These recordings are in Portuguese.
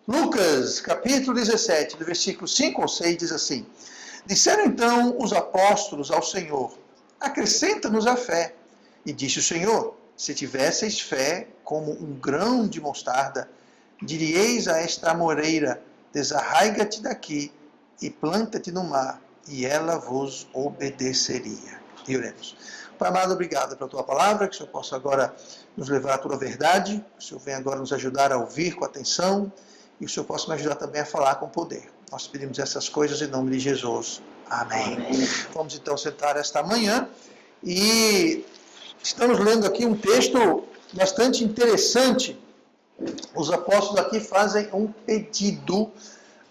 Lucas, capítulo 17, do versículo 5 ao 6, diz assim: Disseram então os apóstolos ao Senhor: Acrescenta-nos a fé. E disse o Senhor: Se tivesseis fé como um grão de mostarda, diríeis a esta amoreira: Desarraiga-te daqui e planta-te no mar, e ela vos obedeceria. E oremos. Pai amado, obrigado pela tua palavra, que o Senhor possa agora nos levar à tua verdade, que o Senhor venha agora nos ajudar a ouvir com atenção, e que o Senhor possa me ajudar também a falar com poder. Nós pedimos essas coisas em nome de Jesus. Amém. Amém. Vamos então sentar esta manhã e estamos lendo aqui um texto bastante interessante. Os apóstolos aqui fazem um pedido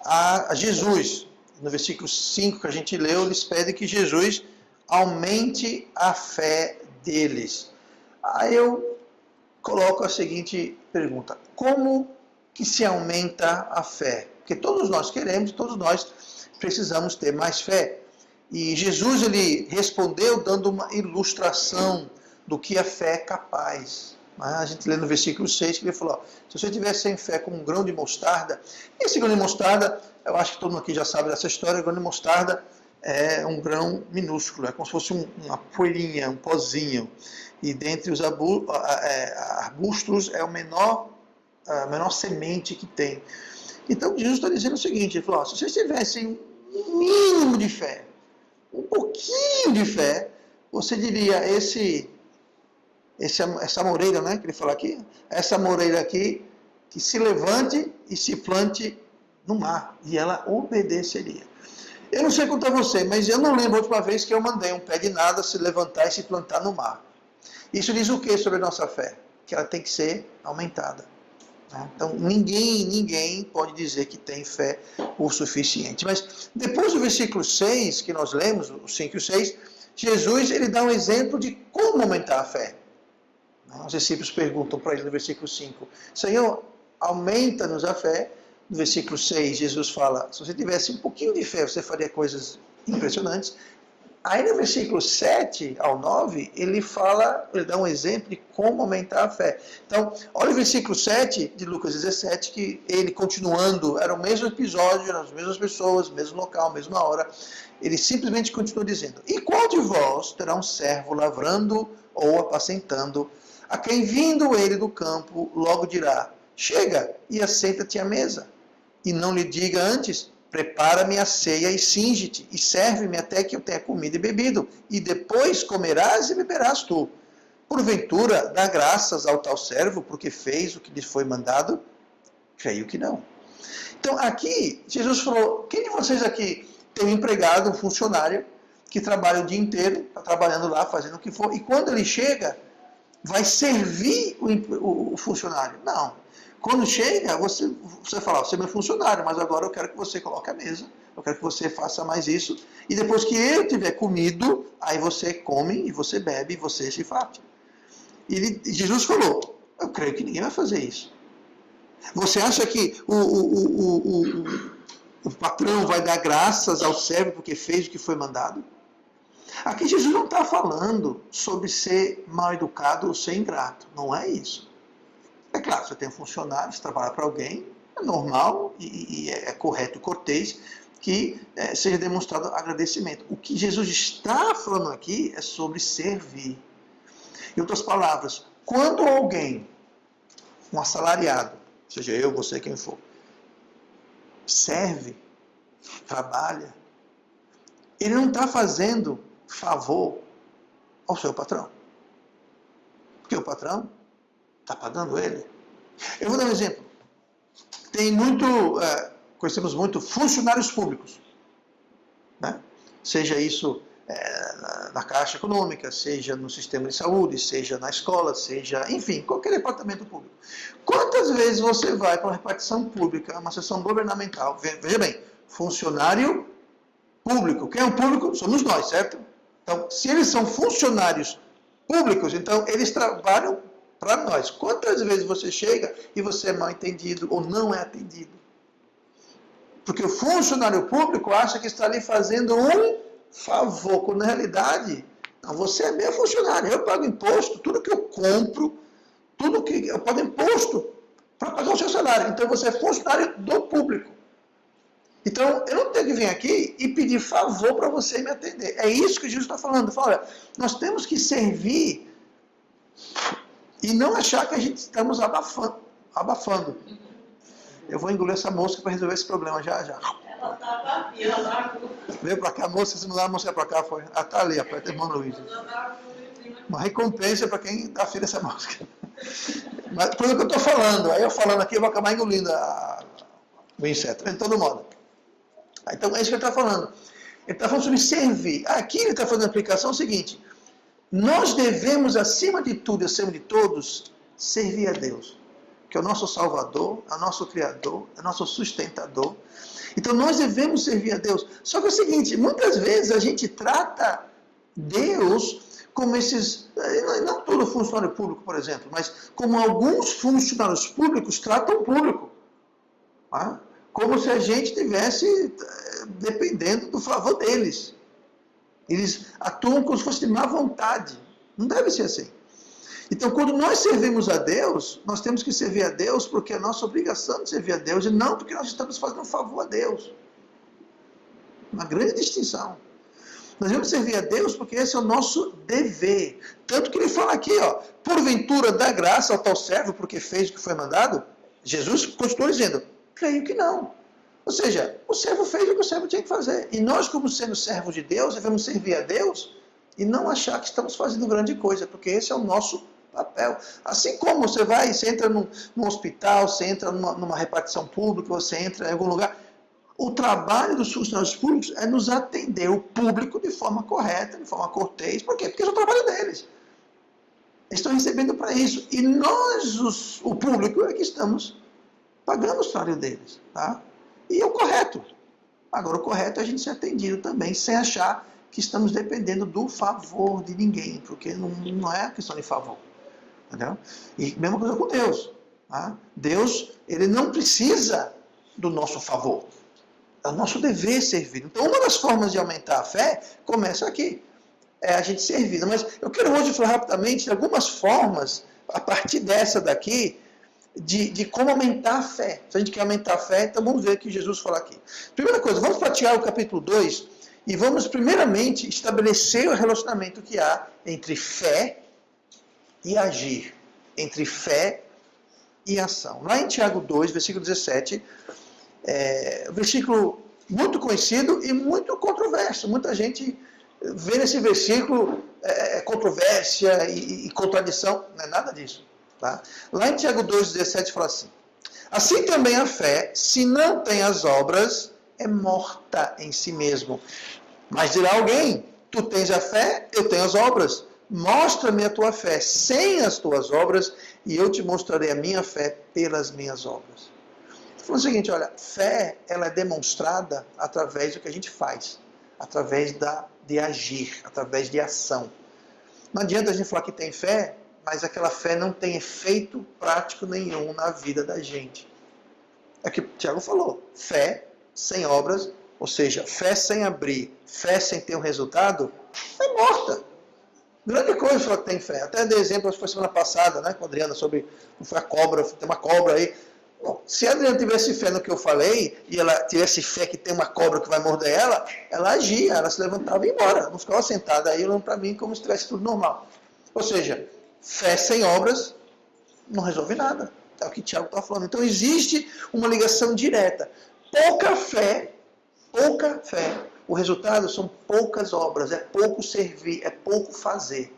a Jesus. No versículo 5 que a gente leu, eles pedem que Jesus aumente a fé deles. Aí eu coloco a seguinte pergunta: como que se aumenta a fé? Porque todos nós queremos, todos nós precisamos ter mais fé. E Jesus, ele respondeu dando uma ilustração do que a fé é capaz. A gente lê no versículo 6 que ele falou: se você tivesse sem fé como um grão de mostarda, e esse grão de mostarda, eu acho que todo mundo aqui já sabe dessa história, o grão de mostarda é um grão minúsculo, é como se fosse uma poeirinha, um pozinho. E dentre os arbustos é a menor semente que tem. Então Jesus está dizendo o seguinte: ele falou, se vocês tivessem um mínimo de fé, um pouquinho de fé, você diria, essa moreira, né, que ele fala aqui, essa moreira aqui, que se levante e se plante no mar, e ela obedeceria. Eu não sei quanto a você, mas eu não lembro a última vez que eu mandei um pé de nada se levantar e se plantar no mar. Isso diz o que sobre a nossa fé? Que ela tem que ser aumentada. Então, ninguém pode dizer que tem fé o suficiente. Mas depois do versículo 6, que nós lemos, o 5 e o 6, Jesus ele dá um exemplo de como aumentar a fé. Os discípulos perguntam para ele no versículo 5, Senhor, aumenta-nos a fé. No versículo 6, Jesus fala, se você tivesse um pouquinho de fé, você faria coisas impressionantes. Aí no versículo 7 ao 9, ele dá um exemplo de como aumentar a fé. Então, olha o versículo 7 de Lucas 17, que ele continuando, era o mesmo episódio, eram as mesmas pessoas, mesmo local, mesma hora. Ele simplesmente continua dizendo, e qual de vós terá um servo lavrando ou apacentando, a quem vindo ele do campo, logo dirá, chega e assenta-te à mesa, e não lhe diga antes, prepara-me a ceia e cinge-te, e serve-me até que eu tenha comido e bebido, e depois comerás e beberás tu. Porventura, dá graças ao tal servo, porque fez o que lhe foi mandado? Creio que não. Então, aqui, Jesus falou, quem de vocês aqui tem um empregado, um funcionário, que trabalha o dia inteiro, está trabalhando lá, fazendo o que for, e quando ele chega, vai servir o funcionário? Não. Quando chega, você fala, você é meu funcionário, mas agora eu quero que você coloque a mesa, eu quero que você faça mais isso, e depois que eu tiver comido, aí você come, e você bebe, e você se farta. E Jesus falou, eu creio que ninguém vai fazer isso. Você acha que o patrão vai dar graças ao servo porque fez o que foi mandado? Aqui Jesus não está falando sobre ser mal educado ou ser ingrato, não é isso. É claro, você tem um funcionário, você trabalha para alguém, é normal e é correto e cortês que seja demonstrado agradecimento. O que Jesus está falando aqui é sobre servir. Em outras palavras, quando alguém, um assalariado, seja eu, você, quem for, serve, trabalha, ele não está fazendo favor ao seu patrão. Porque o patrão está pagando ele. Eu vou dar um exemplo. Conhecemos muito funcionários públicos. Né? Seja isso na Caixa Econômica, seja no sistema de saúde, seja na escola, seja, enfim, qualquer departamento público. Quantas vezes você vai para uma repartição pública, uma sessão governamental, veja bem, funcionário público. Quem é o público? Somos nós, certo? Então, se eles são funcionários públicos, então eles trabalham para nós. Quantas vezes você chega e você é mal entendido ou não é atendido? Porque o funcionário público acha que está ali fazendo um favor, quando na realidade, não, você é meu funcionário, eu pago imposto, tudo que eu compro, tudo que eu pago imposto para pagar o seu salário. Então você é funcionário do público. Então eu não tenho que vir aqui e pedir favor para você me atender. É isso que Jesus está falando. Fala, olha, nós temos que servir e não achar que a gente estamos abafando. Eu vou engolir essa mosca para resolver esse problema já. Ela estava aqui, ela largou. Veio para cá, moça, se mudaram a mosca para cá, foi. Ah, tá ali, rapaz, irmão Luiz. Uma recompensa para quem dá filho essa mosca. Mas por isso que eu estou falando, aí eu falando aqui, eu vou acabar engolindo o inseto, de todo modo. Então é isso que ele está falando. Ele está falando sobre servir. Aqui ele está fazendo a aplicação seguinte: nós devemos, acima de tudo e acima de todos, servir a Deus, que é o nosso Salvador, é o nosso Criador, é o nosso sustentador. Então nós devemos servir a Deus. Só que é o seguinte, muitas vezes a gente trata Deus como esses, não todo funcionário público, por exemplo, mas como alguns funcionários públicos tratam o público. Tá? Como se a gente estivesse dependendo do favor deles. Eles atuam como se fosse de má vontade. Não deve ser assim. Então, quando nós servimos a Deus, nós temos que servir a Deus porque é nossa obrigação de servir a Deus e não porque nós estamos fazendo um favor a Deus. Uma grande distinção. Nós devemos servir a Deus porque esse é o nosso dever. Tanto que ele fala aqui, ó, porventura dá graça ao tal servo porque fez o que foi mandado? Jesus continua dizendo, creio que não. Ou seja, o servo fez o que o servo tinha que fazer. E nós, como sendo servos de Deus, devemos servir a Deus e não achar que estamos fazendo grande coisa, porque esse é o nosso papel. Assim como você entra num hospital, você entra numa repartição pública, você entra em algum lugar, o trabalho dos funcionários públicos é nos atender o público de forma correta, de forma cortês. Por quê? Porque esse é o trabalho deles. Eles estão recebendo para isso. E nós, o público, é que estamos pagando o salário deles. Tá? E é o correto. Agora, o correto é a gente ser atendido também, sem achar que estamos dependendo do favor de ninguém, porque não é questão de favor. Entendeu? E mesma coisa com Deus. Tá? Deus, ele não precisa do nosso favor. É o nosso dever servir. Então, uma das formas de aumentar a fé começa aqui. É a gente servir. Mas eu quero hoje falar rapidamente de algumas formas, a partir dessa daqui, de como aumentar a fé. Se a gente quer aumentar a fé, então vamos ver o que Jesus fala aqui. Primeira coisa, vamos para Tiago capítulo 2 e vamos primeiramente estabelecer o relacionamento que há entre fé e agir. Entre fé e ação. Lá em Tiago 2, versículo 17... versículo muito conhecido e muito controverso. Muita gente vê nesse versículo controvérsia e contradição. Não é nada disso. Tá? Lá em Tiago 2,17 fala assim: assim também a fé, se não tem as obras, é morta em si mesmo. Mas dirá alguém, tu tens a fé, eu tenho as obras. Mostra-me a tua fé sem as tuas obras, e eu te mostrarei a minha fé pelas minhas obras. Falando o seguinte, olha, fé, ela é demonstrada através do que a gente faz, através de agir, através de ação. Não adianta a gente falar que tem fé, mas aquela fé não tem efeito prático nenhum na vida da gente. É o que o Tiago falou, fé sem obras, ou seja, fé sem abrir, fé sem ter um resultado, é morta. Grande coisa falar que tem fé. Até dei exemplo, acho que foi semana passada, né, com a Adriana, sobre, não foi a cobra, tem uma cobra aí. Bom, se a Adriana tivesse fé no que eu falei, e ela tivesse fé que tem uma cobra que vai morder ela agia, ela se levantava e ia embora. Não ficava sentada aí olhando para mim como se tivesse tudo normal. Ou seja, fé sem obras não resolve nada. É o que o Tiago está falando. Então existe uma ligação direta. Pouca fé, o resultado são poucas obras, é pouco servir, é pouco fazer.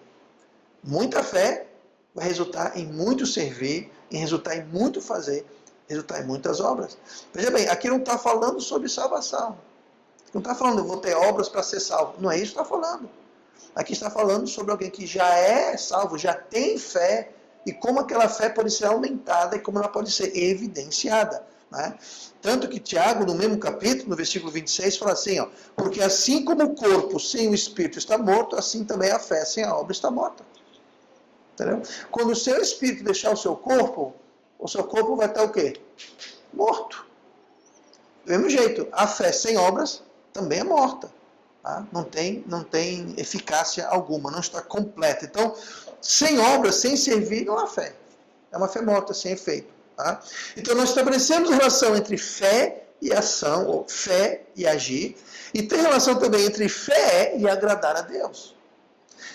Muita fé vai resultar em muito servir, em resultar em muito fazer, resultar em muitas obras. Veja bem, aqui não está falando sobre salvação. Não está falando, eu vou ter obras para ser salvo. Não é isso que está falando. Aqui está falando sobre alguém que já é salvo, já tem fé, e como aquela fé pode ser aumentada e como ela pode ser evidenciada. Né? Tanto que Tiago, no mesmo capítulo, no versículo 26, fala assim, ó, porque assim como o corpo sem o espírito está morto, assim também a fé sem a obra está morta. Entendeu? Quando o seu espírito deixar o seu corpo vai estar o quê? Morto. Do mesmo jeito, a fé sem obras também é morta. Tá? Não tem eficácia alguma, não está completa. Então, sem obras, sem servir, não há fé. É uma fé morta, sem efeito. Tá? Então nós estabelecemos a relação entre fé e ação, ou fé e agir, e tem relação também entre fé e agradar a Deus.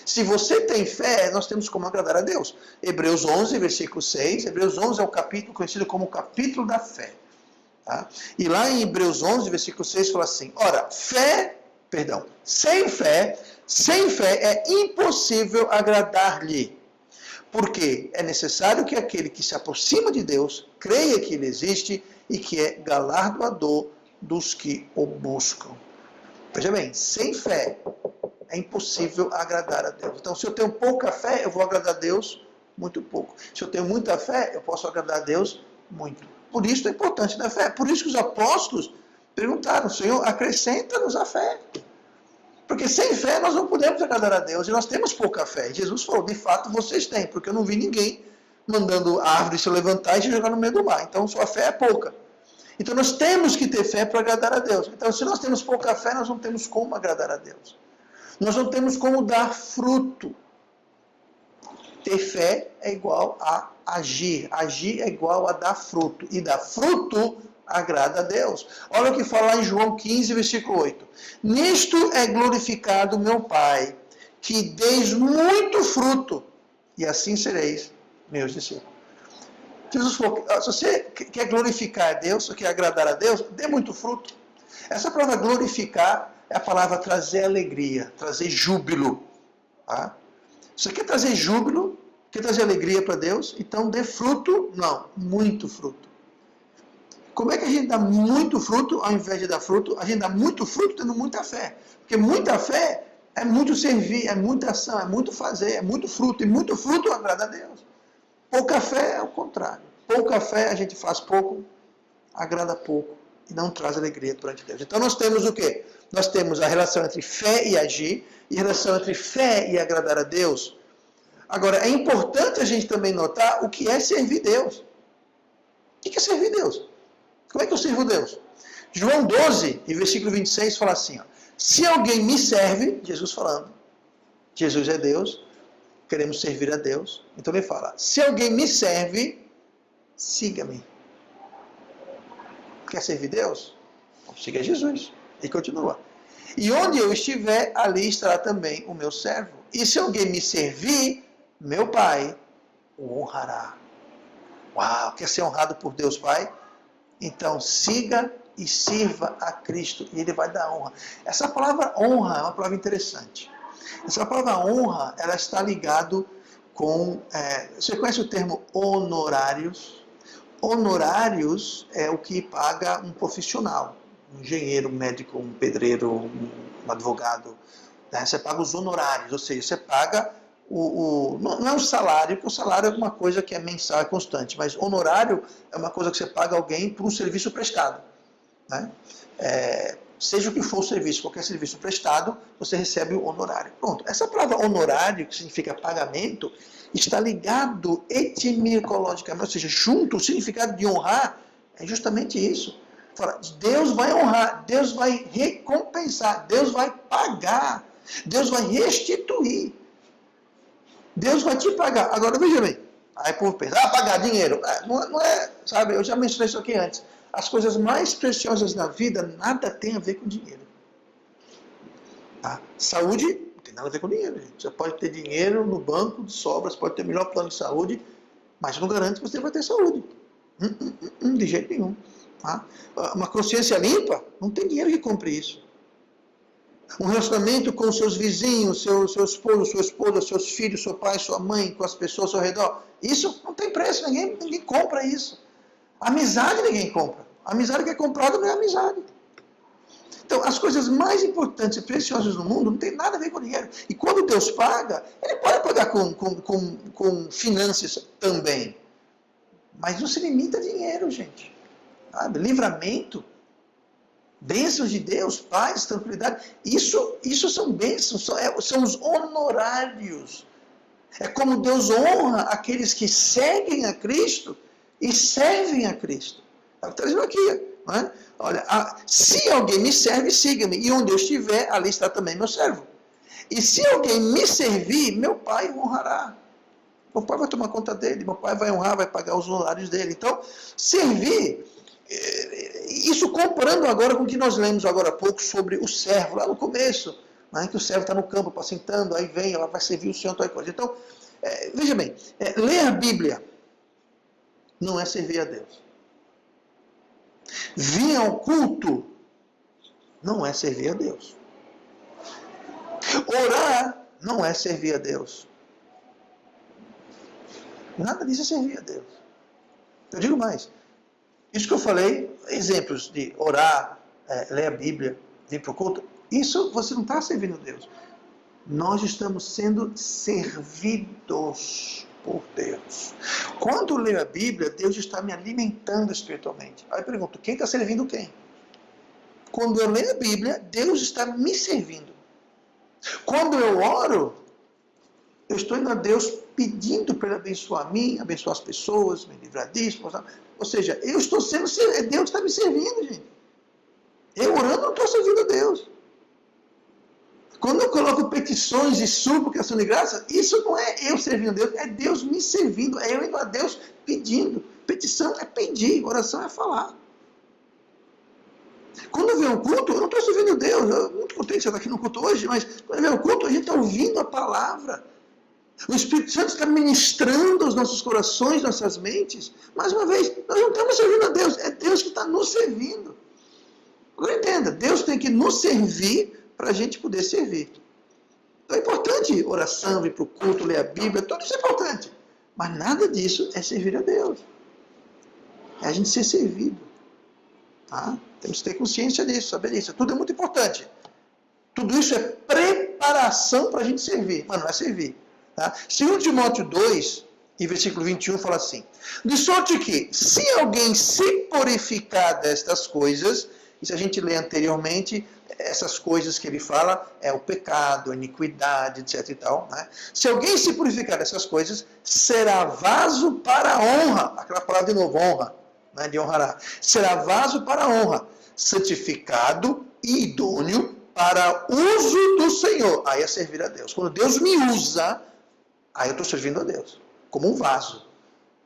Se você tem fé, nós temos como agradar a Deus. Hebreus 11, versículo 6. Hebreus 11 é o capítulo conhecido como o capítulo da fé. Tá? E lá em Hebreus 11, versículo 6, fala assim: ora, sem fé é impossível agradar-lhe. Porque é necessário que aquele que se aproxima de Deus creia que Ele existe e que é galardoador dos que o buscam. Veja bem, sem fé é impossível agradar a Deus. Então, se eu tenho pouca fé, eu vou agradar a Deus muito pouco. Se eu tenho muita fé, eu posso agradar a Deus muito. Por isso a importância da fé. Por isso que os apóstolos perguntaram: Senhor, acrescenta-nos a fé. Porque sem fé nós não podemos agradar a Deus. E nós temos pouca fé. E Jesus falou: de fato vocês têm, porque eu não vi ninguém mandando a árvore se levantar e se jogar no meio do mar. Então sua fé é pouca. Então nós temos que ter fé para agradar a Deus. Então se nós temos pouca fé, nós não temos como agradar a Deus. Nós não temos como dar fruto. Ter fé é igual a agir. Agir é igual a dar fruto. E dar fruto agrada a Deus. Olha o que fala em João 15, versículo 8. Nisto é glorificado meu Pai, que deis muito fruto, e assim sereis meus discípulos. Jesus falou: se você quer glorificar a Deus, se quer agradar a Deus, dê muito fruto. Essa palavra glorificar é a palavra trazer alegria, trazer júbilo. Tá? Se você quer trazer júbilo, quer trazer alegria para Deus, então dê fruto, não, muito fruto. Como é que a gente dá muito fruto ao invés de dar fruto? A gente dá muito fruto tendo muita fé. Porque muita fé é muito servir, é muita ação, é muito fazer, é muito fruto. E muito fruto agrada a Deus. Pouca fé é o contrário. Pouca fé a gente faz pouco, agrada pouco e não traz alegria perante Deus. Então nós temos o quê? Nós temos a relação entre fé e agir e a relação entre fé e agradar a Deus. Agora, é importante a gente também notar o que é servir Deus. O que é servir Deus? Como é que eu sirvo Deus? João 12, em versículo 26, fala assim: ó, se alguém me serve, Jesus falando, Jesus é Deus, queremos servir a Deus, então ele fala: se alguém me serve, siga-me. Quer servir Deus? Então siga Jesus. E continua: e onde eu estiver, ali estará também o meu servo. E se alguém me servir, meu Pai o honrará. Uau, quer ser honrado por Deus Pai? Então siga e sirva a Cristo, e Ele vai dar honra. Essa palavra honra é uma palavra interessante. Essa palavra honra, ela está ligado com... você conhece o termo honorários? Honorários é o que paga um profissional. Um engenheiro, um médico, um pedreiro, um advogado. Né? Você paga os honorários, ou seja, você paga não é um salário, porque o salário é uma coisa que é mensal, é constante, mas honorário é uma coisa que você paga alguém por um serviço prestado. Né? Seja o que for o serviço, qualquer serviço prestado, você recebe o honorário. Pronto. Essa palavra honorário, que significa pagamento, está ligado etimologicamente, ou seja, junto, o significado de honrar é justamente isso. Fala, Deus vai honrar, Deus vai recompensar, Deus vai pagar, Deus vai restituir. Deus vai te pagar. Agora, veja bem. Aí o povo pensa: pagar dinheiro. Não é, sabe, eu já mencionei isso aqui antes. As coisas mais preciosas na vida, nada tem a ver com dinheiro. Tá? Saúde, não tem nada a ver com dinheiro, gente. Você pode ter dinheiro no banco de sobras, pode ter o melhor plano de saúde, mas não garante que você vai ter saúde. De jeito nenhum. Tá? Uma consciência limpa, não tem dinheiro que compre isso. Um relacionamento com seus vizinhos, seu esposo, sua esposa, seus filhos, seu pai, sua mãe, com as pessoas ao redor. Isso não tem preço, ninguém compra isso. Amizade ninguém compra. A amizade que é comprada não é amizade. Então, as coisas mais importantes e preciosas no mundo não tem nada a ver com dinheiro. E quando Deus paga, Ele pode pagar com finanças também. Mas não se limita a dinheiro, gente. Sabe? Livramento, bênçãos de Deus, paz, tranquilidade, isso são bênçãos, são os honorários. É como Deus honra aqueles que seguem a Cristo e servem a Cristo. Está dizendo aqui, não é? Olha, se alguém me serve, siga-me, e onde eu estiver, ali está também meu servo. E se alguém me servir, meu Pai o honrará. Meu pai vai tomar conta dele, meu pai vai honrar, vai pagar os honorários dele. Então, servir, isso comparando agora com o que nós lemos agora há pouco sobre o servo, lá no começo, né, que o servo está no campo apacentando, aí vem, ela vai servir o Senhor, tal coisa. Então, veja bem, ler a Bíblia não é servir a Deus. Vir ao culto não é servir a Deus. Orar não é servir a Deus. Nada disso é servir a Deus. Eu digo mais. Isso que eu falei, exemplos de orar, ler a Bíblia, vir para o culto, isso você não está servindo a Deus. Nós estamos sendo servidos por Deus. Quando eu leio a Bíblia, Deus está me alimentando espiritualmente. Aí eu pergunto, quem está servindo quem? Quando eu leio a Bíblia, Deus está me servindo. Quando eu oro, eu estou indo a Deus pedindo para Ele abençoar a mim, abençoar as pessoas, me livrar disso. Ou seja, eu estou sendo, é Deus que está me servindo, gente. Eu orando, não estou servindo a Deus. Quando eu coloco petições e súplicas de graça, isso não é eu servindo a Deus, é Deus me servindo, é eu indo a Deus pedindo. Petição é pedir, oração é falar. Quando vem um culto, eu não estou servindo a Deus, eu estou muito contente de estar aqui no culto hoje, mas quando vem um culto, a gente está ouvindo a palavra. O Espírito Santo está ministrando os nossos corações, nossas mentes. Mais uma vez, nós não estamos servindo a Deus, é Deus que está nos servindo. Agora entenda, Deus tem que nos servir para a gente poder servir. Então é importante oração, vir para o culto, ler a Bíblia, tudo isso é importante. Mas nada disso é servir a Deus. É a gente ser servido. Tá? Temos que ter consciência disso, saber disso. Tudo é muito importante. Tudo isso é preparação para a gente servir, mas não é servir. Tá? 2 Timóteo 2, e versículo 21, fala assim: de sorte que, se alguém se purificar destas coisas, e se a gente lê anteriormente, essas coisas que ele fala, é o pecado, a iniquidade, etc e tal, né? Se alguém se purificar dessas coisas, será vaso para a honra, aquela palavra de novo, honra, né, de honrará, será vaso para a honra, santificado e idôneo para uso do Senhor. Aí é servir a Deus. Quando Deus me usa, aí eu estou servindo a Deus, como um vaso,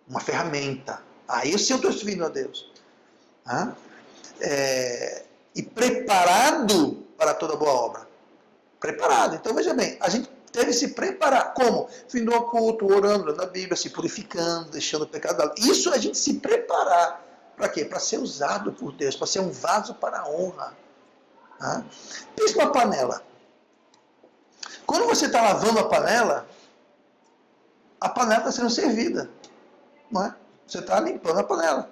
uma ferramenta. Aí sim eu estou servindo a Deus. Tá? E preparado para toda boa obra. Preparado. Então veja bem, a gente deve se preparar. Como? Vindo ao culto, orando, lendo a Bíblia, se purificando, deixando o pecado da lado. Isso a gente se preparar. Para quê? Para ser usado por Deus, para ser um vaso para a honra. Tá? Pense numa panela. Quando você está lavando a panela está sendo servida. Não é? Você está limpando a panela.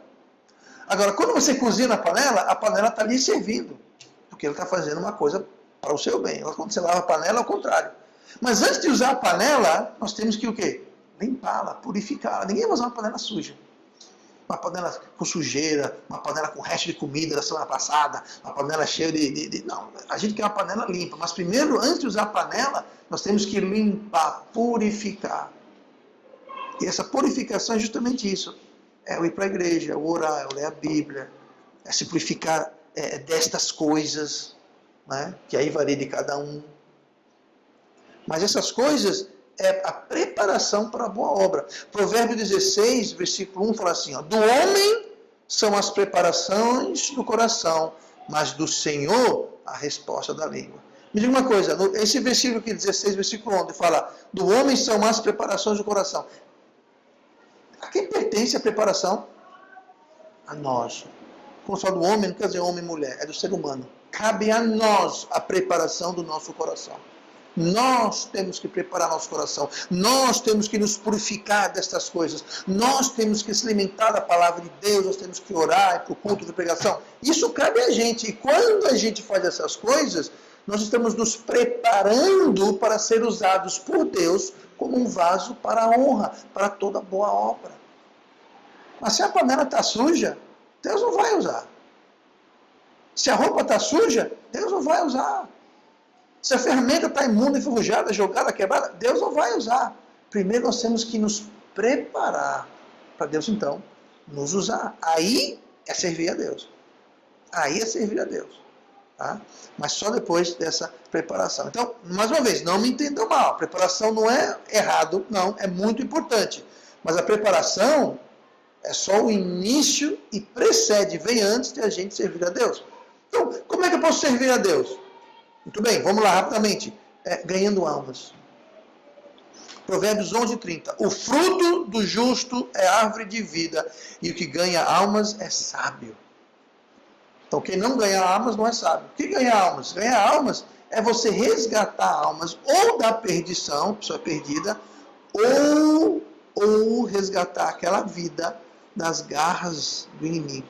Agora, quando você cozinha na panela, a panela está lhe servindo. Porque ele está fazendo uma coisa para o seu bem. Quando você lava a panela, é o contrário. Mas antes de usar a panela, nós temos que o quê? Limpá-la, purificá-la. Ninguém vai usar uma panela suja. Uma panela com sujeira, uma panela com resto de comida da semana passada, uma panela cheia de... Não, a gente quer uma panela limpa. Mas primeiro, antes de usar a panela, nós temos que limpar, purificar. E essa purificação é justamente isso. É o ir para a igreja, é o orar, é o ler a Bíblia, é se purificar destas coisas, né, que aí varia de cada um. Mas essas coisas é a preparação para a boa obra. Provérbio 16, versículo 1 fala assim, ó, do homem são as preparações do coração, mas do Senhor a resposta da língua. Me diga uma coisa, esse versículo aqui, 16, versículo 11, fala, do homem são as preparações do coração. A quem pertence a preparação? A nós. Quando fala do homem, não quer dizer homem e mulher, é do ser humano. Cabe a nós a preparação do nosso coração. Nós temos que preparar nosso coração. Nós temos que nos purificar destas coisas. Nós temos que se alimentar da palavra de Deus. Nós temos que orar, ir para o culto de pregação. Isso cabe a gente. E quando a gente faz essas coisas, nós estamos nos preparando para ser usados por Deus como um vaso para a honra, para toda boa obra. Mas se a panela está suja, Deus não vai usar. Se a roupa está suja, Deus não vai usar. Se a ferramenta está imunda, enferrujada, jogada, quebrada, Deus não vai usar. Primeiro nós temos que nos preparar para Deus, então, nos usar. Aí é servir a Deus. Aí é servir a Deus. Tá? Mas só depois dessa preparação. Então, mais uma vez, não me entendam mal. A preparação não é errado, não, é muito importante. Mas a preparação é só o início e precede, vem antes de a gente servir a Deus. Então, como é que eu posso servir a Deus? Muito bem, vamos lá rapidamente. Ganhando almas. Provérbios 11:30. O fruto do justo é árvore de vida, e o que ganha almas é sábio. Então, quem não ganha almas não é sábio. O que ganha almas? Ganhar almas é você resgatar almas ou da perdição, pessoa perdida, ou resgatar aquela vida das garras do inimigo.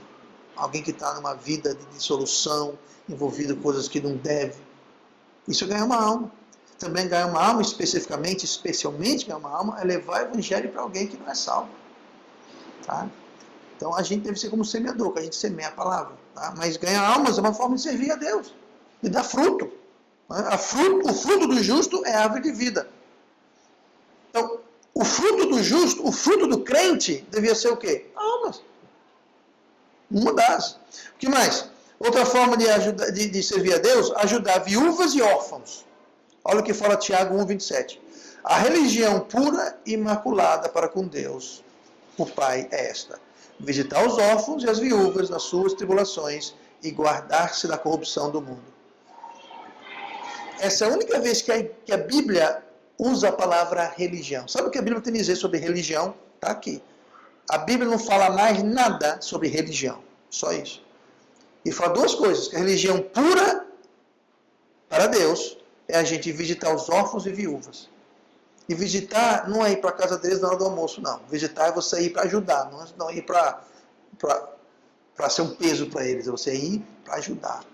Alguém que está numa vida de dissolução, envolvido em coisas que não deve. Isso é ganhar uma alma. Também ganhar uma alma, especialmente ganhar uma alma, é levar o evangelho para alguém que não é salvo. Tá? Então a gente deve ser como semeador, que a gente semeia a palavra. Tá? Mas ganhar almas é uma forma de servir a Deus, de dar fruto. Tá? O fruto do justo é árvore de vida. Então, o fruto do justo, o fruto do crente, devia ser o quê? Almas. Uma das. O que mais? Outra forma de servir a Deus, ajudar viúvas e órfãos. Olha o que fala Tiago 1:27. A religião pura e imaculada para com Deus, o Pai, é esta: visitar os órfãos e as viúvas nas suas tribulações e guardar-se da corrupção do mundo. Essa é a única vez que a Bíblia usa a palavra religião. Sabe o que a Bíblia tem a dizer sobre religião? Está aqui. A Bíblia não fala mais nada sobre religião. Só isso. E fala duas coisas. Que a religião pura para Deus é a gente visitar os órfãos e viúvas. E visitar não é ir para a casa deles na hora do almoço, não. Visitar é você ir para ajudar, não é ir para ser um peso para eles, é você ir para ajudar.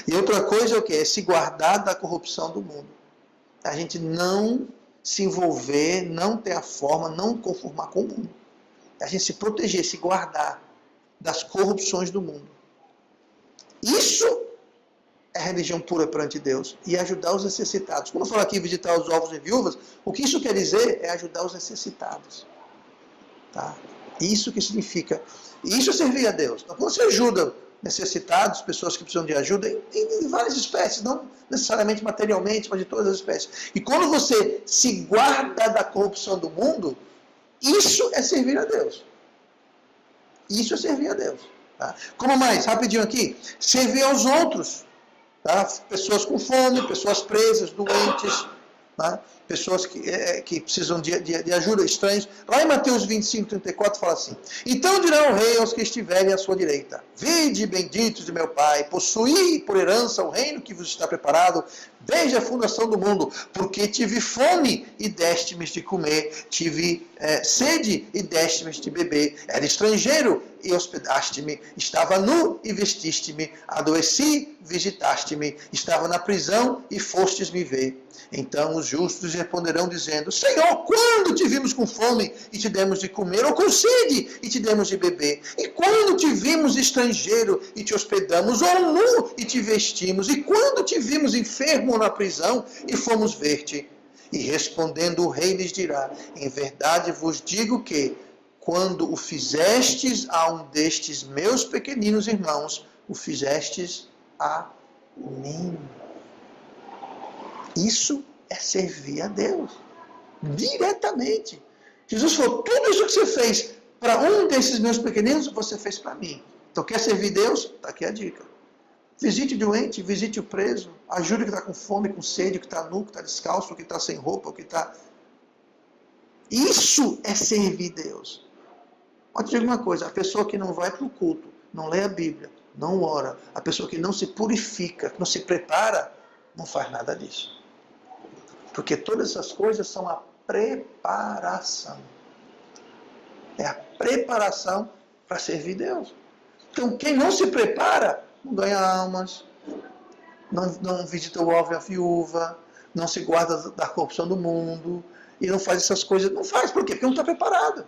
E outra coisa é o quê? É se guardar da corrupção do mundo. A gente não se envolver, não ter a forma, não conformar com o mundo. A gente se proteger, se guardar das corrupções do mundo. Isso é religião pura perante Deus e ajudar os necessitados. Quando eu falo aqui visitar os órfãos e viúvas, o que isso quer dizer é ajudar os necessitados. Tá? Isso que significa. E isso é servir a Deus. Então, quando você ajuda necessitados, pessoas que precisam de ajuda, em várias espécies, não necessariamente materialmente, mas de todas as espécies. E quando você se guarda da corrupção do mundo, isso é servir a Deus. Isso é servir a Deus. Tá? Como mais? Rapidinho aqui. Servir aos outros. Tá? Pessoas com fome, pessoas presas, doentes, tá? Pessoas que precisam de ajuda, estranhos. Lá em Mateus 25:34 fala assim: então dirá o rei aos que estiverem à sua direita: vinde, benditos de meu Pai, possuí por herança o reino que vos está preparado desde a fundação do mundo, porque tive fome e deste-me de comer, tive sede e deste-me de beber, era estrangeiro e hospedaste-me, estava nu e vestiste-me, adoeci, visitaste-me, estava na prisão e fostes me ver. Então os justos responderão dizendo: Senhor, quando te vimos com fome e te demos de comer, ou com sede e te demos de beber? E quando te vimos estrangeiro e te hospedamos, ou nu e te vestimos? E quando te vimos enfermo ou na prisão e fomos ver-te? E respondendo o rei lhes dirá: em verdade vos digo que, quando o fizestes a um destes meus pequeninos irmãos, o fizestes a mim. Isso é servir a Deus. Diretamente. Jesus falou: tudo isso que você fez para um desses meus pequeninos, você fez para mim. Então quer servir Deus? Está aqui a dica. Visite o doente, visite o preso, ajude o que está com fome, com sede, o que está nu, o que está descalço, o que está sem roupa, o que está... Isso é servir Deus. Mas te digo uma coisa: a pessoa que não vai para o culto, não lê a Bíblia, não ora, a pessoa que não se purifica, que não se prepara, não faz nada disso. Porque todas essas coisas são a preparação. É a preparação para servir Deus. Então, quem não se prepara, não ganha almas, não visita o órfão e a viúva, não se guarda da corrupção do mundo, e não faz essas coisas. Não faz, por quê? Porque não está preparado.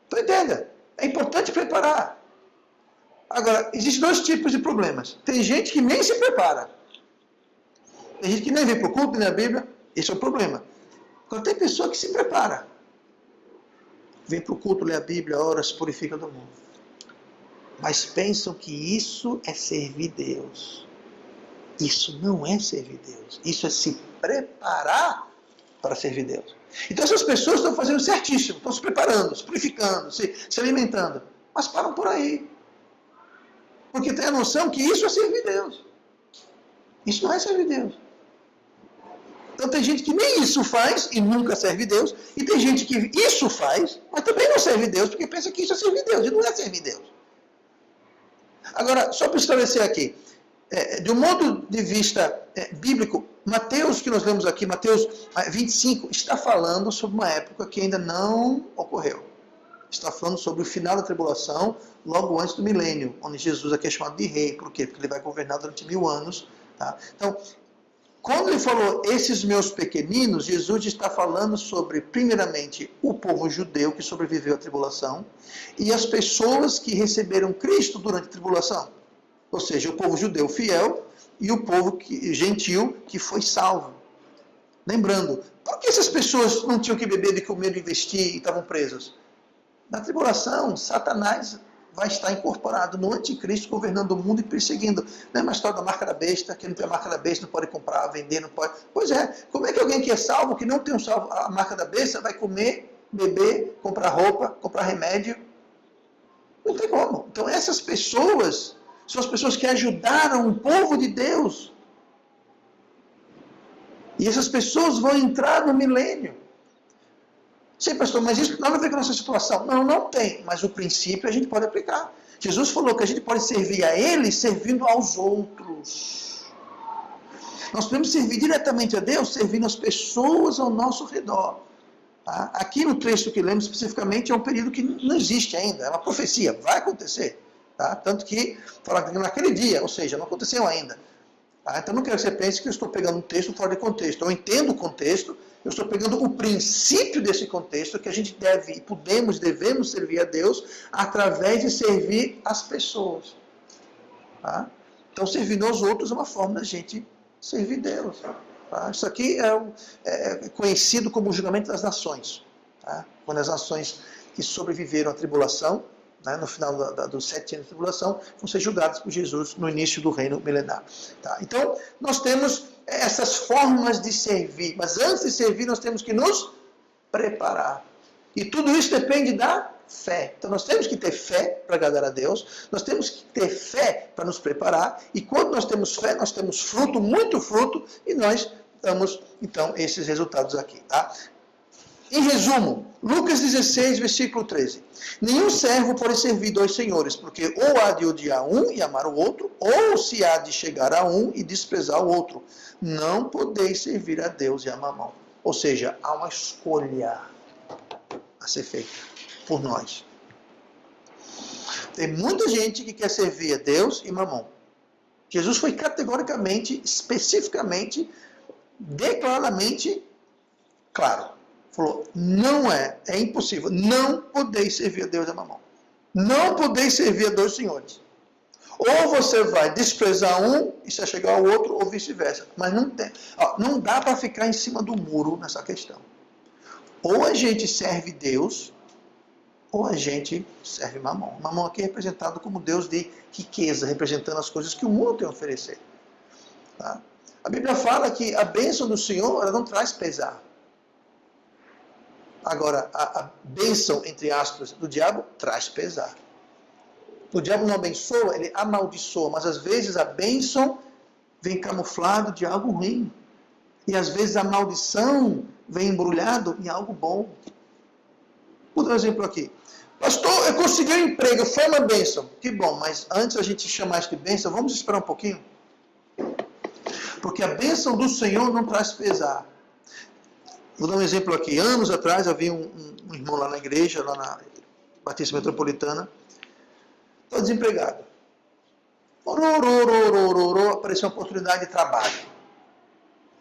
Então, entenda, é importante preparar. Agora, existem dois tipos de problemas. Tem gente que nem se prepara. Tem gente que nem vem para o culto, nem a Bíblia. Esse é o problema. Agora, tem pessoa que se prepara. Vem para o culto, lê a Bíblia, ora, se purifica do mundo. Mas pensam que isso é servir Deus. Isso não é servir Deus. Isso é se preparar para servir Deus. Então essas pessoas estão fazendo certíssimo, estão se preparando, se purificando, se alimentando. Mas param por aí. Porque tem a noção que isso é servir Deus. Isso não é servir Deus. Então tem gente que nem isso faz e nunca serve Deus. E tem gente que isso faz, mas também não serve Deus, porque pensa que isso é servir Deus. E não é servir Deus. Agora, só para esclarecer aqui. De um modo de vista bíblico, Mateus, que nós lemos aqui, Mateus 25, está falando sobre uma época que ainda não ocorreu. Está falando sobre o final da tribulação, logo antes do milênio, onde Jesus aqui é chamado de rei. Por quê? Porque ele vai governar durante 1000 anos. Tá? Então, quando ele falou esses meus pequeninos, Jesus está falando sobre, primeiramente, o povo judeu que sobreviveu à tribulação e as pessoas que receberam Cristo durante a tribulação. Ou seja, o povo judeu fiel e o povo gentil que foi salvo. Lembrando, por que essas pessoas não tinham que beber, de comer, de vestir e estavam presas? Na tribulação, Satanás vai estar incorporado no anticristo, governando o mundo e perseguindo. Não é uma história da marca da besta, quem não tem a marca da besta não pode comprar, vender, não pode. Pois é, como é que alguém que é salvo, que não tem a marca da besta, vai comer, beber, comprar roupa, comprar remédio? Não tem como. Então essas pessoas são as pessoas que ajudaram o povo de Deus. E essas pessoas vão entrar no milênio. Sim, pastor, mas isso não tem a ver com a nossa situação. Não, não tem. Mas o princípio a gente pode aplicar. Jesus falou que a gente pode servir a Ele servindo aos outros. Nós podemos servir diretamente a Deus servindo as pessoas ao nosso redor. Tá? Aqui no texto que lemos especificamente é um período que não existe ainda. É uma profecia. Vai acontecer. Tá? Tanto que fala naquele dia, ou seja, não aconteceu ainda. Tá? Então não quero que você pense que eu estou pegando um texto fora de contexto. Eu entendo o contexto, eu estou pegando o princípio desse contexto, que a gente deve, devemos servir a Deus através de servir as pessoas. Tá? Então servir aos outros é uma forma da gente servir Deus. Tá? Isso aqui é conhecido como o julgamento das nações. Tá? Quando as nações que sobreviveram à tribulação, no final dos 7 anos de tribulação, vão ser julgados por Jesus no início do reino milenar. Tá? Então, nós temos essas formas de servir, mas antes de servir, nós temos que nos preparar. E tudo isso depende da fé. Então, nós temos que ter fé para agradar a Deus, nós temos que ter fé para nos preparar, e quando nós temos fé, nós temos fruto, muito fruto, e nós damos, então, esses resultados aqui. Tá? Em resumo, Lucas 16, versículo 13. Nenhum servo pode servir 2 senhores, porque ou há de odiar um e amar o outro, ou se há de chegar a um e desprezar o outro. Não podeis servir a Deus e a Mamão. Ou seja, há uma escolha a ser feita por nós. Tem muita gente que quer servir a Deus e Mamão. Jesus foi categoricamente, especificamente, declaradamente claro. Falou, não é impossível, não podeis servir a Deus e a Mamão. Não podeis servir a 2 senhores. Ou você vai desprezar um e se chegar ao outro, ou vice-versa. Mas não tem. Não dá para ficar em cima do muro nessa questão. Ou a gente serve Deus, ou a gente serve Mamão. Mamão aqui é representado como Deus de riqueza, representando as coisas que o mundo tem a oferecer. Tá? A Bíblia fala que a bênção do Senhor, ela não traz pesar. Agora, a bênção, entre aspas, do diabo traz pesar. O diabo não abençoa, ele amaldiçoa, mas às vezes a bênção vem camuflado de algo ruim. E às vezes a maldição vem embrulhado em algo bom. Vou dar um exemplo aqui. Pastor, eu consegui um emprego, foi uma bênção. Que bom, mas antes a gente chamar isso de bênção, vamos esperar um pouquinho? Porque a bênção do Senhor não traz pesar. Vou dar um exemplo aqui. Anos atrás havia um irmão lá na igreja, lá na Batista Metropolitana, estava desempregado. Apareceu uma oportunidade de trabalho.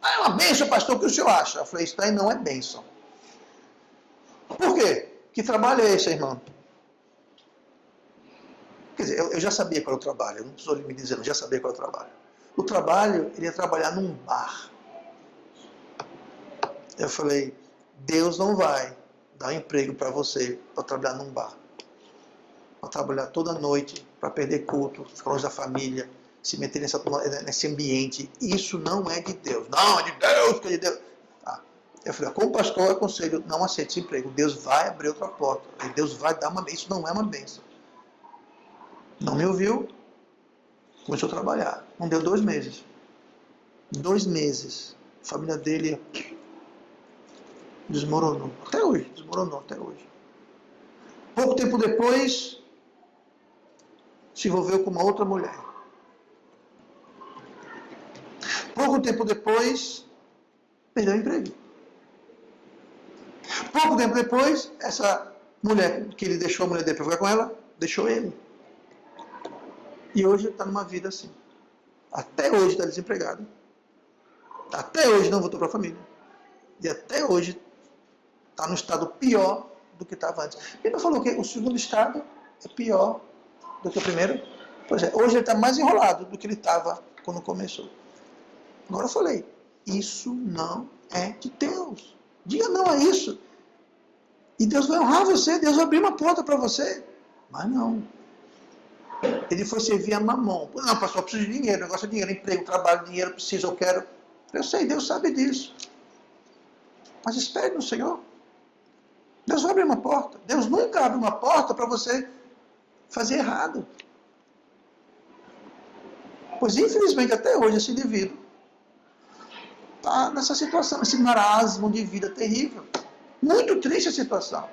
É uma bênção, pastor, o que o senhor acha? Eu falei, isso daí não é bênção. Por quê? Que trabalho é esse, irmão? Quer dizer, eu já sabia qual era o trabalho, não precisou me dizer, eu já sabia qual era o trabalho. O trabalho, ele ia trabalhar num bar. Eu falei, Deus não vai dar um emprego para você para trabalhar num bar. Para trabalhar toda noite, para perder culto, ficar longe da família. se meter nesse ambiente. Isso não é de Deus. Não, é de Deus, que é de Deus. Eu falei, como pastor, eu aconselho, não aceite esse emprego. Deus vai abrir outra porta. Deus vai dar uma bênção. Isso não é uma bênção. Não me ouviu. Começou a trabalhar. Não deu 2 meses. 2 meses. A família dele desmoronou. Até hoje. Desmoronou até hoje. Pouco tempo depois, se envolveu com uma outra mulher. Pouco tempo depois, perdeu o emprego. Pouco tempo depois, essa mulher que ele deixou a mulher dele para ficar com ela, deixou ele. E hoje está numa vida assim. Até hoje está desempregado. Até hoje não voltou para a família. E até hoje está no estado pior do que estava antes. Ele não falou que o segundo estado é pior do que o primeiro? Pois é, hoje ele está mais enrolado do que ele estava quando começou. Agora eu falei, isso não é de Deus. Diga não a isso. E Deus vai honrar você, Deus vai abrir uma porta para você. Mas não. Ele foi servir a mamão. Não, pastor, eu preciso de dinheiro, negócio de dinheiro, emprego, trabalho, dinheiro, preciso, eu quero. Eu sei, Deus sabe disso. Mas espere no Senhor. Deus vai abrir uma porta. Deus nunca abre uma porta para você fazer errado. Pois, infelizmente, até hoje, esse indivíduo está nessa situação, esse marasmo de vida terrível. Muito triste a situação.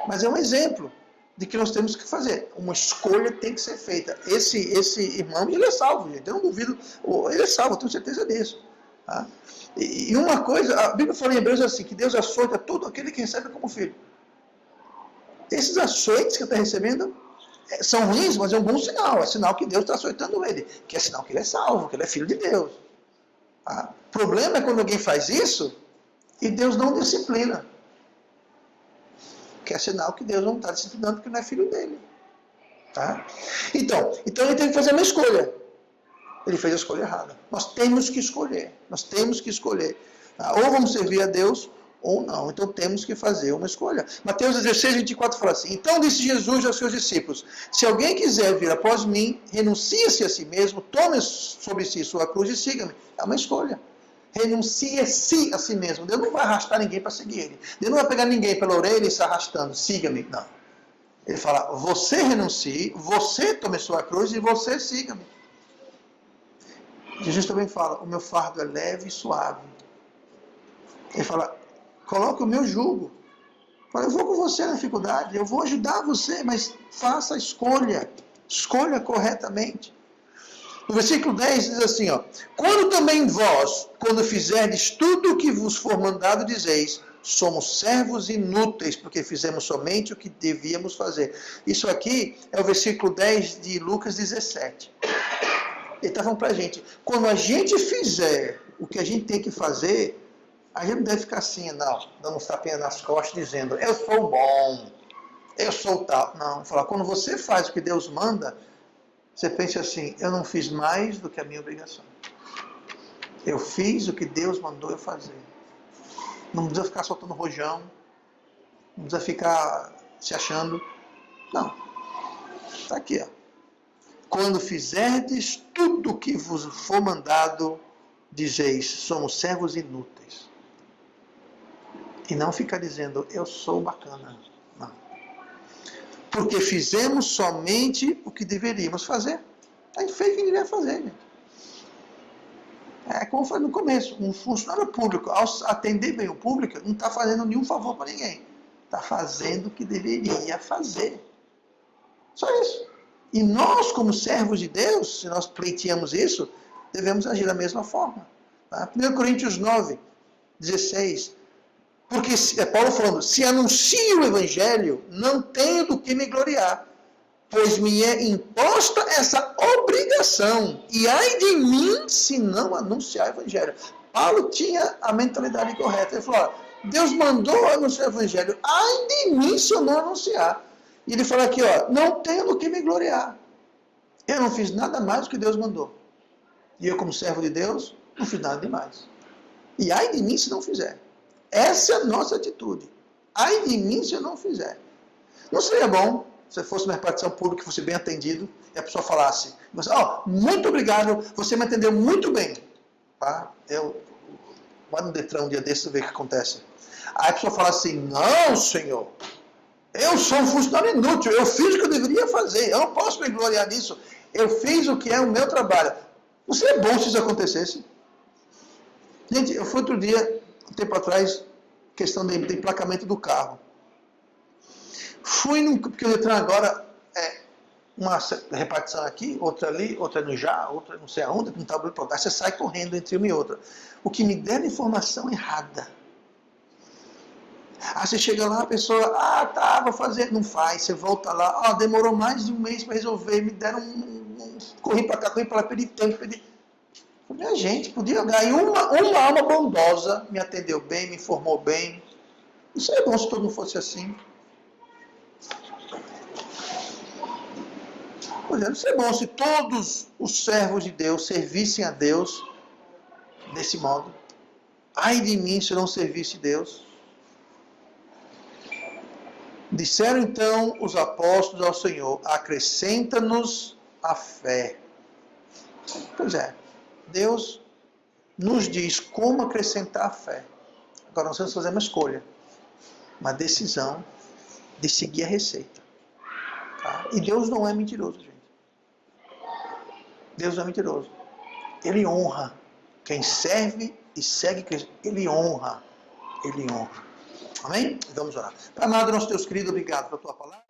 Mas é um exemplo de que nós temos que fazer. Uma escolha tem que ser feita. Esse irmão, ele é salvo, gente. Eu não duvido. Ele é salvo, eu tenho certeza disso. Tá? E uma coisa, a Bíblia fala em Hebreus assim, que Deus açoita todo aquele que recebe como filho. Esses açoites que ele está recebendo são ruins, mas é um bom sinal. É sinal que Deus está açoitando ele. Que é sinal que ele é salvo, que ele é filho de Deus. Tá? O problema é quando alguém faz isso e Deus não disciplina. Que é sinal que Deus não está disciplinando porque não é filho dele. Tá? Então ele tem que fazer uma escolha. Ele fez a escolha errada. Nós temos que escolher. Nós temos que escolher. Tá? Ou vamos servir a Deus, ou não. Então temos que fazer uma escolha. Mateus 16, 24 fala assim: Então disse Jesus aos seus discípulos: Se alguém quiser vir após mim, renuncie-se a si mesmo, tome sobre si sua cruz e siga-me. É uma escolha. Renuncie-se a si mesmo. Deus não vai arrastar ninguém para seguir ele. Deus não vai pegar ninguém pela orelha e se arrastando. Siga-me. Não. Ele fala, você renuncie, você tome sua cruz e você siga-me. Jesus também fala, o meu fardo é leve e suave. Ele fala, coloque o meu jugo. Fala, eu vou com você na dificuldade, eu vou ajudar você, mas faça a escolha. Escolha corretamente. No versículo 10 diz assim, ó, quando também vós, quando fizerdes tudo o que vos for mandado, dizeis, somos servos inúteis, porque fizemos somente o que devíamos fazer. Isso aqui é o versículo 10 de Lucas 17. Ele está falando para a gente, quando a gente fizer o que a gente tem que fazer, a gente não deve ficar assim, não, dando uns tapinhas nas costas, dizendo, eu sou bom, eu sou tal. Não, falar, quando você faz o que Deus manda, você pensa assim, eu não fiz mais do que a minha obrigação. Eu fiz o que Deus mandou eu fazer. Não precisa ficar soltando rojão, não precisa ficar se achando. Não. Está aqui, ó. Quando fizerdes tudo o que vos for mandado, dizeis, somos servos inúteis. E não ficar dizendo, eu sou bacana. Não. Porque fizemos somente o que deveríamos fazer. A gente fez o que deveria fazer, gente. É como eu falei no começo, um funcionário público, ao atender bem o público, não está fazendo nenhum favor para ninguém. Está fazendo o que deveria fazer. Só isso. E nós, como servos de Deus, se nós pleiteamos isso, devemos agir da mesma forma. Tá? 1 Coríntios 9, 16. Porque é Paulo falando, se anuncio o Evangelho, não tenho do que me gloriar, pois me é imposta essa obrigação, e ai de mim se não anunciar o Evangelho. Paulo tinha a mentalidade correta. Ele falou, Deus mandou anunciar o Evangelho, ai de mim se eu não anunciar. E ele fala aqui, ó, não tenho do que me gloriar. Eu não fiz nada mais do que Deus mandou. E eu, como servo de Deus, não fiz nada demais. E ai de mim se não fizer. Essa é a nossa atitude. Ai de mim se eu não fizer. Não seria bom se você fosse numa repartição pública que fosse bem atendido, e a pessoa falasse, muito obrigado, você me atendeu muito bem. Tá? Vai no Detran um dia desse e ver o que acontece. Aí a pessoa fala assim, não, senhor, eu sou um funcionário inútil, eu fiz o que eu deveria fazer, eu não posso me gloriar nisso, eu fiz o que é o meu trabalho. Não seria bom se isso acontecesse? Gente, eu fui outro dia, um tempo atrás, questão de emplacamento do carro. Porque o Detran agora é uma repartição aqui, outra ali, outra no Já, outra não sei aonde, não está pronto. Aí você sai correndo entre uma e outra. O que me deram informação errada. Aí você chega lá, a pessoa, vou fazer, não faz, você volta lá, demorou mais de um mês para resolver, me deram corri para cá, corri para lá, perdi tempo, Minha gente, podia ganhar. E uma alma bondosa me atendeu bem, me informou bem. Isso é bom se todo mundo fosse assim. Pois é, isso é bom se todos os servos de Deus servissem a Deus desse modo. Ai de mim se eu não servisse Deus. Disseram então os apóstolos ao Senhor, acrescenta-nos a fé. Pois é, Deus nos diz como acrescentar a fé. Agora nós vamos fazer uma escolha, uma decisão de seguir a receita. Tá? E Deus não é mentiroso, gente. Deus não é mentiroso. Ele honra. Quem serve e segue Cristo, Ele honra. Ele honra. Amém? Vamos orar. Pai amado, nosso Deus querido, obrigado pela tua palavra.